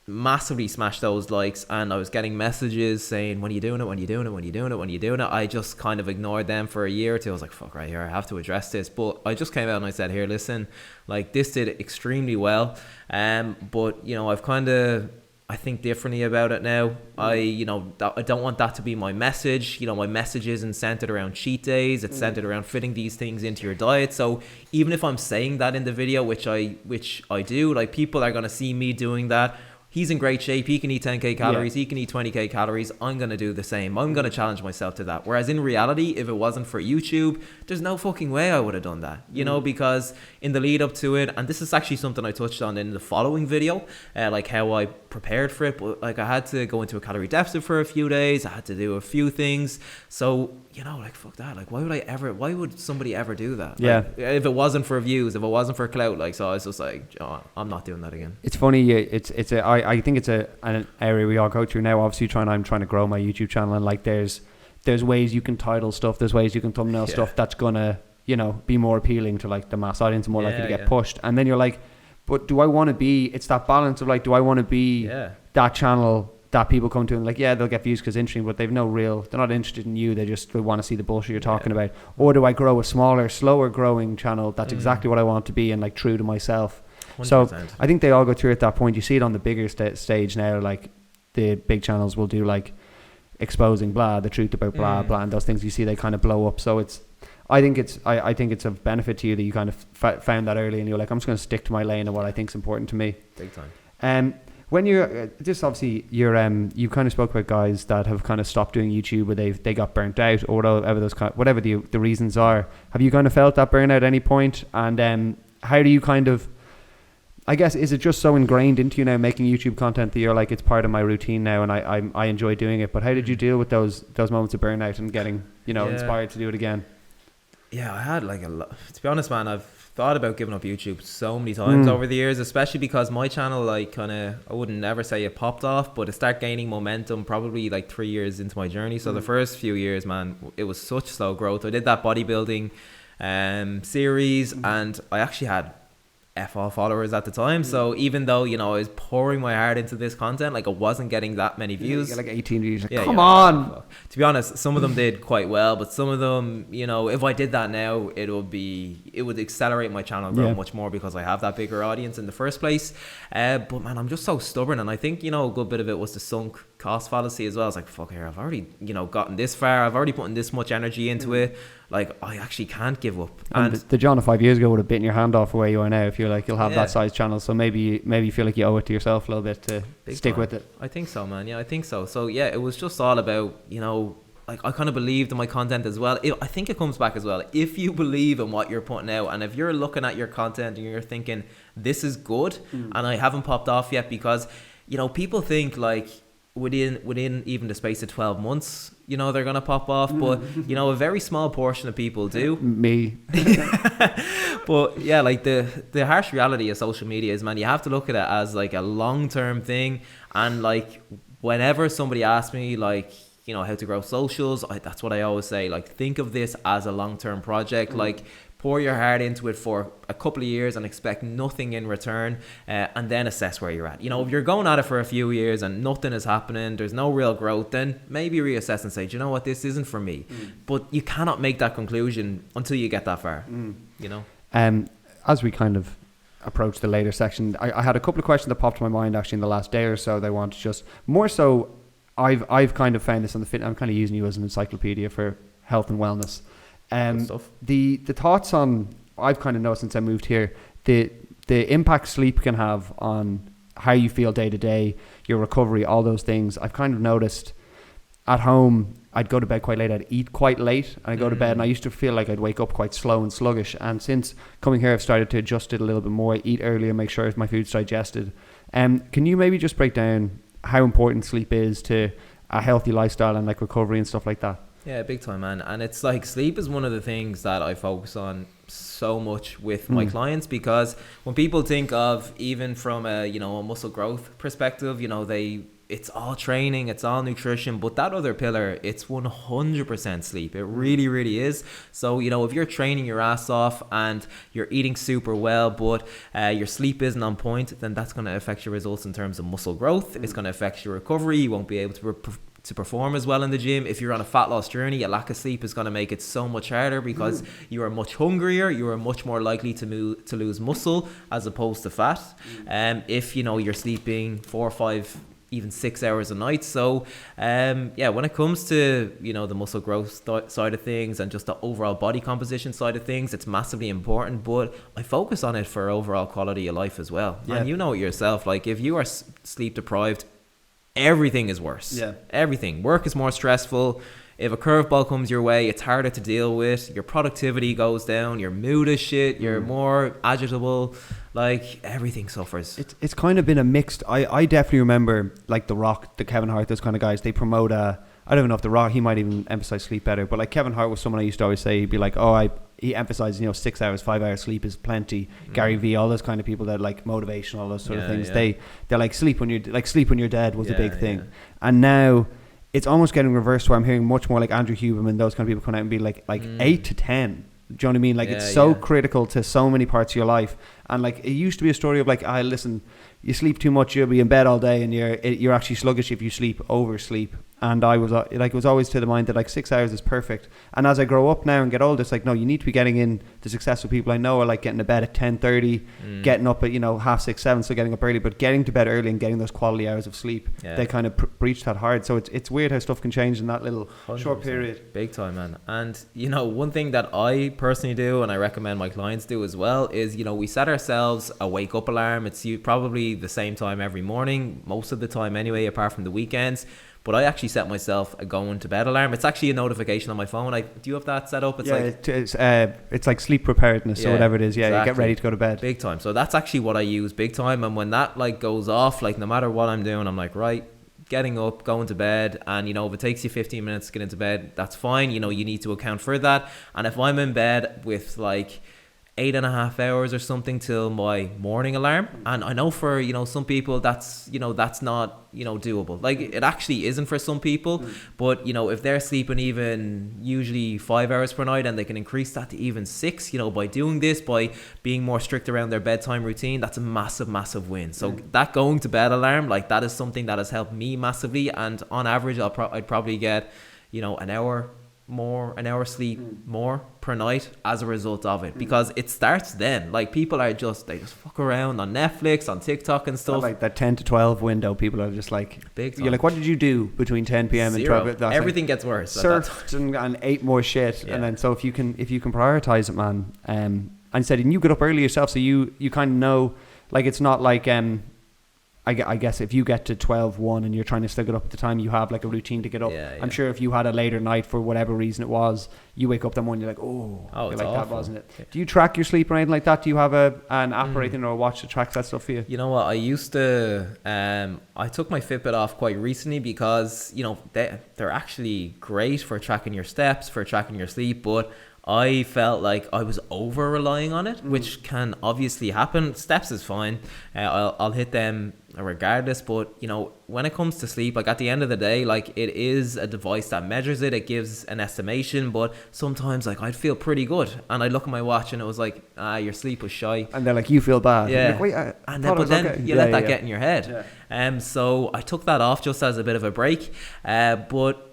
massively smashed those likes, and I was getting messages saying, when are you doing it, when are you doing it, when are you doing it, when are you doing it. I just kind of ignored them for a year or two. I was like, fuck, right here, I have to address this. But I just came out and I said, here, listen, like, this did extremely well, but you know, I've kind of, I think differently about it now. I don't want that to be my message. You know, my message isn't centered around cheat days. It's centered around fitting these things into your diet. So even if I'm saying that in the video, which I do, like, people are going to see me doing that. He's in great shape. He can eat 10k calories. He can eat 20k calories. I'm going to do the same. I'm going to challenge myself to that. Whereas in reality, if it wasn't for YouTube, there's no fucking way I would have done that. You know, because in the lead up to it, and this is actually something I touched on in the following video, like how I prepared for it. But like, I had to go into a calorie deficit for a few days. I had to do a few things. So, you know, like, fuck that. Like, why would somebody ever do that? Yeah. Like, if it wasn't for views, if it wasn't for clout, like, so I was just like, oh, I'm not doing that again. It's funny. I think it's an area we all go through now. Obviously, I'm trying to grow my YouTube channel, and like, there's ways you can title stuff. There's ways you can thumbnail stuff that's gonna, you know, be more appealing to like the mass audience, more likely to get pushed. And then you're like, but do I want to be? It's that balance of like, do I want to be that channel that people come to and like, yeah, they'll get views because it's interesting, but they're not interested in you. They want to see the bullshit you're talking about. Or do I grow a smaller, slower growing channel that's exactly what I want to be and like true to myself? 100%. So I think they all go through at that point. You see it on the bigger stage now, like the big channels will do like exposing the truth about blah, and those things. You see they kind of blow up. So I think it's of benefit to you that you kind of found that early and you're like, I'm just going to stick to my lane and what I think is important to me. Big time. When you're just obviously you kind of spoke about guys that have kind of stopped doing YouTube, or they got burnt out, or whatever the reasons are. Have you kind of felt that burnout at any point? And how do you kind of, I guess, is it just so ingrained into you now making YouTube content that you're like, it's part of my routine now and I enjoy doing it? But how did you deal with those moments of burnout and getting, you know, inspired to do it again? Yeah, I had like a lot. To be honest, man, I've thought about giving up YouTube so many times over the years, especially because my channel, like, kind of, I wouldn't never say it popped off, but it started gaining momentum probably like 3 years into my journey. So the first few years, man, it was such slow growth. I did that bodybuilding series, and I actually had all followers at the time. So even though, you know, I was pouring my heart into this content, like, I wasn't getting that many views. You get like 18 views. Like, come on. To be honest, some of them did quite well, but some of them, you know, if I did that now, it would accelerate my channel growth much more because I have that bigger audience in the first place. But man, I'm just so stubborn, and I think, you know, a good bit of it was the sunk cost fallacy as well. I was like, fuck here, I've already, you know, gotten this far. I've already put in this much energy into it. Like, I actually can't give up. And the John of 5 years ago would have bitten your hand off where you are now if you're like, you'll have that size channel. So maybe you feel like you owe it to yourself a little bit to stick with it. I think so, man. Yeah, I think so. So yeah, it was just all about, you know, like, I kind of believed in my content as well. I think it comes back as well. If you believe in what you're putting out, and if you're looking at your content and you're thinking, this is good, and I haven't popped off yet, because, you know, people think like within even the space of 12 months, you know, they're going to pop off. But, you know, a very small portion of people do. Me. But yeah, like the harsh reality of social media is, man, you have to look at it as like a long-term thing. And like, whenever somebody asks me, like, you know, how to grow socials, that's what I always say. Like, think of this as a long-term project. Like, pour your heart into it for a couple of years and expect nothing in return, and then assess where you're at. You know, if you're going at it for a few years and nothing is happening, there's no real growth, then maybe reassess and say, do you know what, this isn't for me. But you cannot make that conclusion until you get that far, you know. As we kind of approach the later section, I had a couple of questions that popped to my mind actually in the last day or so. They want to just more so, I've kind of found this on the fit. I'm kind of using you as an encyclopedia for health and wellness. The thoughts on, I've kind of noticed since I moved here, the impact sleep can have on how you feel day to day, your recovery, all those things. I've kind of noticed at home, I'd go to bed quite late, I'd eat quite late, and I'd go to bed, and I used to feel like I'd wake up quite slow and sluggish. And since coming here, I've started to adjust it a little bit more, eat earlier, make sure my food's digested. Can you maybe just break down how important sleep is to a healthy lifestyle and like recovery and stuff like that? Yeah, big time, man. And it's like, sleep is one of the things that I focus on so much with my clients, because when people think of, even from a, you know, a muscle growth perspective, you know, they it's all training, it's all nutrition, but that other pillar, it's 100% sleep. It really, really is. So, you know, if you're training your ass off and you're eating super well, but your sleep isn't on point, then that's going to affect your results in terms of muscle growth. It's going to affect your recovery. You won't be able to perform as well in the gym. If you're on a fat loss journey, a lack of sleep is going to make it so much harder because you are much hungrier, you are much more likely to lose muscle as opposed to fat. If, you know, you're sleeping 4 or 5, even 6 hours a night. So when it comes to, you know, the muscle growth side of things and just the overall body composition side of things, it's massively important, but I focus on it for overall quality of life as well. And you know it yourself, like if you are sleep deprived, everything is worse. Everything. Work is more stressful. If a curveball comes your way, it's harder to deal with. Your productivity goes down. Your mood is shit. You're more agitable. Like, everything suffers. It's kind of been a mixed... I definitely remember, like, The Rock, the Kevin Hart, those kind of guys, they promote I don't even know if The Rock, he might even emphasize sleep better, but, like, Kevin Hart was someone I used to always say, he'd be like, he emphasizes, you know, 6 hours, 5 hours sleep is plenty. Gary Vee, all those kind of people that like motivation, all those sort of things. They're like, sleep when you're dead was a big thing. And now it's almost getting reversed where I'm hearing much more like Andrew Huberman, those kind of people come out and be like 8 to 10. Do you know what I mean? Like it's so critical to so many parts of your life. And like it used to be a story of like, listen, you sleep too much, you'll be in bed all day, and you're actually sluggish if you oversleep. And I was like, it was always to the mind that like 6 hours is perfect. And as I grow up now and get older, it's like, no, you need to be getting in. The successful people I know are like getting to bed at 10:30, getting up at, you know, 6:30, 7, so getting up early, but getting to bed early and getting those quality hours of sleep. They kind of breach that hard. So it's weird how stuff can change in that little 100%. Short period. Big time, man. And you know, one thing that I personally do, and I recommend my clients do as well, is, you know, we set ourselves a wake up alarm. It's probably the same time every morning, most of the time anyway, apart from the weekends. But I actually set myself a going to bed alarm. It's actually a notification on my phone. Do you have that set up? It's like sleep preparedness or whatever it is. Yeah, exactly. You get ready to go to bed. Big time. So that's actually what I use big time. And when that like goes off, like no matter what I'm doing, I'm like, right, getting up, going to bed. And you know, if it takes you 15 minutes to get into bed, that's fine. You know, you need to account for that. And if I'm in bed with like 8.5 hours or something till my morning alarm, and I know for, you know, some people that's not, you know, doable. Like it actually isn't for some people, but you know, if they're sleeping even usually 5 hours per night and they can increase that to even 6, you know, by doing this, by being more strict around their bedtime routine, that's a massive win. So that going to bed alarm, like that is something that has helped me massively, and on average I'd probably get, you know, an hour sleep more per night as a result of it, because it starts then. Like people are they just fuck around on Netflix, on TikTok and stuff. Like that 10 to 12 window, people are just like, big time. You're like, what did you do between 10 p.m. and 12? Everything gets worse. Surfed and ate more shit. And then so if you can prioritize it, man. And said, and you get up early yourself, so you kind of know, like it's not like I guess if you get to 12-1 and you're trying to still get up at the time, you have like a routine to get up. I'm sure if you had a later night for whatever reason it was, you wake up that morning, you're like, you're it's like, awful. that wasn't it. Do you track your sleep or anything like that? Do you have an app or anything or a watch that tracks that stuff for you? You know what, I used to, I took my Fitbit off quite recently because, you know, they're actually great for tracking your steps, for tracking your sleep, but I felt like I was over relying on it, which can obviously happen. Steps is fine. I'll hit them regardless. But, you know, when it comes to sleep, like at the end of the day, like it is a device that measures it. It gives an estimation. But sometimes like I'd feel pretty good. And I'd look at my watch and it was like, your sleep was shy. And they're like, you feel bad. Yeah. Like, but then you let that get in your head. So I took that off just as a bit of a break. But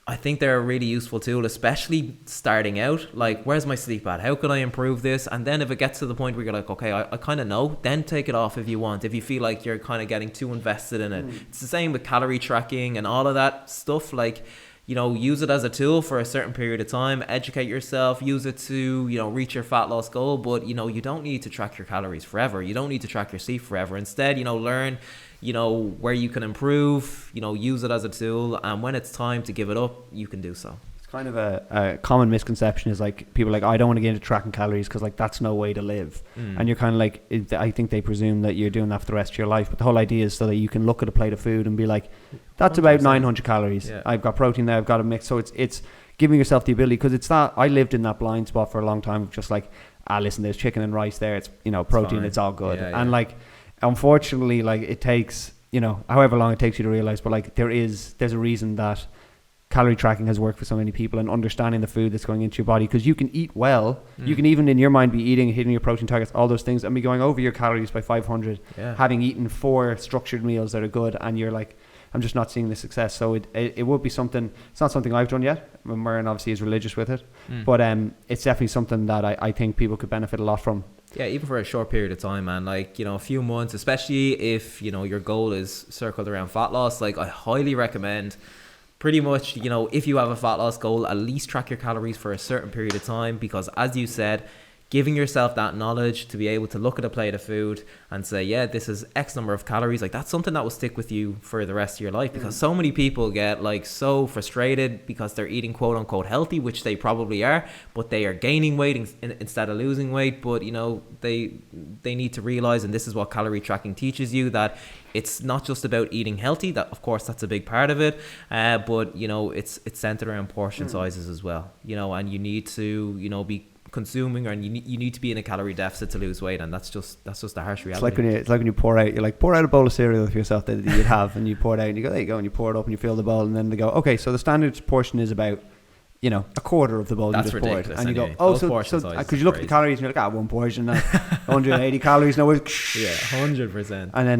I think they're a really useful tool, especially starting out. Like, where's my sleep at? How can I improve this? And then if it gets to the point where you're like, okay, I kind of know, then take it off if you want. If you feel like you're kind of getting too invested in it. It's the same with calorie tracking and all of that stuff. Like, you know, use it as a tool for a certain period of time, educate yourself, use it to, you know, reach your fat loss goal. But, you know, you don't need to track your calories forever. You don't need to track your sleep forever. Instead, you know, learn, you know, where you can improve, you know, use it as a tool. And when it's time to give it up, you can do so. It's kind of a common misconception is like, people are like, I don't want to get into tracking calories because like that's no way to live. And you're kind of like, I think they presume that you're doing that for the rest of your life. But the whole idea is so that you can look at a plate of food and be like, that's 100%. About 900 calories. Yeah. I've got protein there, I've got a mix. So it's giving yourself the ability, because it's that, I lived in that blind spot for a long time of just like, listen, there's chicken and rice there. It's, you know, protein, it's all good. And like, unfortunately, like it takes you know, however long it takes you to realize, but like there's a reason that calorie tracking has worked for so many people, and understanding the food that's going into your body, because you can eat well, you can even in your mind be hitting your protein targets, all those things, and be going over your calories by 500, having eaten 4 structured meals that are good, and you're like, I'm just not seeing the success. So it would be something. It's not something I've done yet. Murren obviously is religious with it, but it's definitely something that I think people could benefit a lot from. Yeah, even for a short period of time, man, like, you know, a few months, especially if, you know, your goal is circled around fat loss, like I highly recommend pretty much, you know, if you have a fat loss goal, at least track your calories for a certain period of time, because as you said, giving yourself that knowledge to be able to look at a plate of food and say, yeah, this is X number of calories, like that's something that will stick with you for the rest of your life, because so many people get like so frustrated because they're eating quote unquote healthy, which they probably are, but they are gaining weight instead of losing weight. But you know, they need to realize, and this is what calorie tracking teaches you, that it's not just about eating healthy. That of course that's a big part of it, but you know, it's centered around portion sizes as well, you know, and you need to, you know, be consuming, or you need to be in a calorie deficit to lose weight, and that's just the harsh reality. It's like when you pour out a bowl of cereal for yourself that you'd have, and you pour it out and you go, there you go, and you pour it up and you fill the bowl, and then they go, okay, so the standard portion is about, you know, a quarter of the bowl. That's you just poured, ridiculous. and you Anyway, go, because you look at the calories and you're like, one portion, 180 calories, no, 100%. And then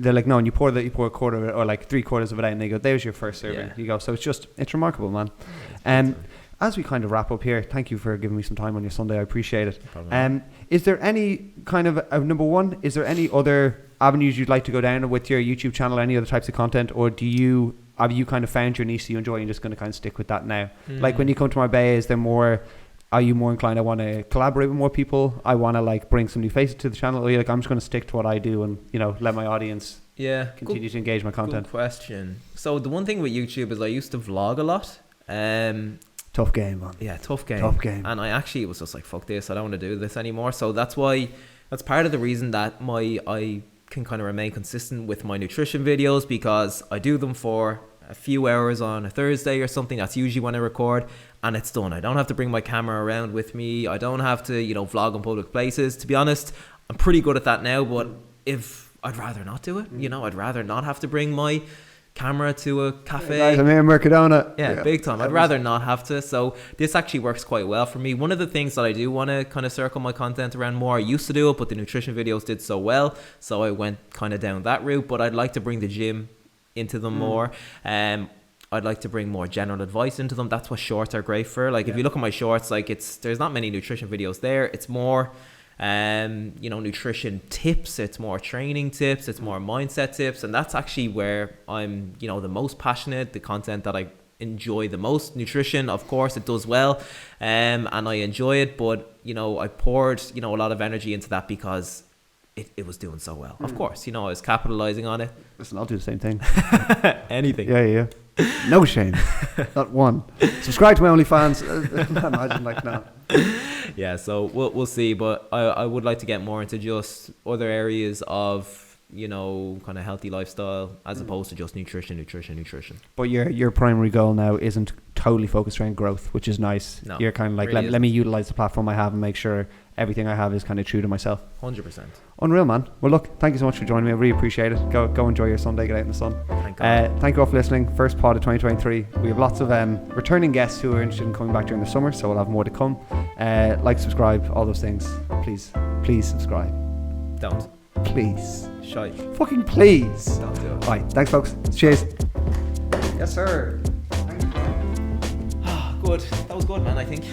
they're like, no, and you pour a quarter of it, or like 3/4 of it out, and they go, there's your first serving. You go, so it's remarkable, man. As we kind of wrap up here, thank you for giving me some time on your Sunday. I appreciate it. No, is there any kind of number one? Is there any other avenues you'd like to go down with your YouTube channel? Any other types of content, or have you kind of found your niche that you enjoy and you're just going to kind of stick with that now? Like when you come to Marbella, are you more inclined, I want to collaborate with more people, I want to like bring some new faces to the channel, or you're like, I'm just going to stick to what I do and, you know, let my audience continue to engage my content? Good question. So the one thing with YouTube is I used to vlog a lot. Tough game, man. Yeah, tough game. And I actually was just like, fuck this, I don't want to do this anymore. So that's part of the reason that I can kind of remain consistent with my nutrition videos, because I do them for a few hours on a Thursday or something. That's usually when I record, and it's done. I don't have to bring my camera around with me. I don't have to, you know, vlog in public places. To be honest, I'm pretty good at that now, but if I'd rather not do it, you know, I'd rather not have to bring my camera to a cafe. Hey guys, I'm here in Mercadona. Yeah, big time. I'd rather not have to. So this actually works quite well for me. One of the things that I do want to kind of circle my content around more, I used to do it, but the nutrition videos did so well, so I went kind of down that route. But I'd like to bring the gym into them more. I'd like to bring more general advice into them. That's what shorts are great for. Like if you look at my shorts, like there's not many nutrition videos there. It's more you know, nutrition tips, it's more training tips, it's more mindset tips, and that's actually where I'm, you know, the most passionate, the content that I enjoy the most. Nutrition, of course, it does well, and I enjoy it, but you know, I poured, you know, a lot of energy into that because it was doing so well. Of course, you know, I was capitalizing on it. Listen, I'll do the same thing. Anything. Yeah. No shame. Not one. Subscribe to my OnlyFans. Imagine like no. Yeah, so we'll see, but I would like to get more into just other areas of, you know, kind of healthy lifestyle as opposed to just nutrition. But your primary goal now isn't totally focused around growth, which is nice. No, you're kind of like, really let me utilize the platform I have and make sure everything I have is kind of true to myself. 100%. Unreal, man. Well, look, thank you so much for joining me. I really appreciate it. Go enjoy your Sunday. Get out in the sun. Thank you all for listening. First pod of 2023. We have lots of returning guests who are interested in coming back during the summer, so we'll have more to come. Like, subscribe, all those things. Please subscribe. Don't. Please. Shite. Fucking please. Don't do it. All right. Thanks, folks. Cheers. Yes, sir. Good. That was good, man, I think.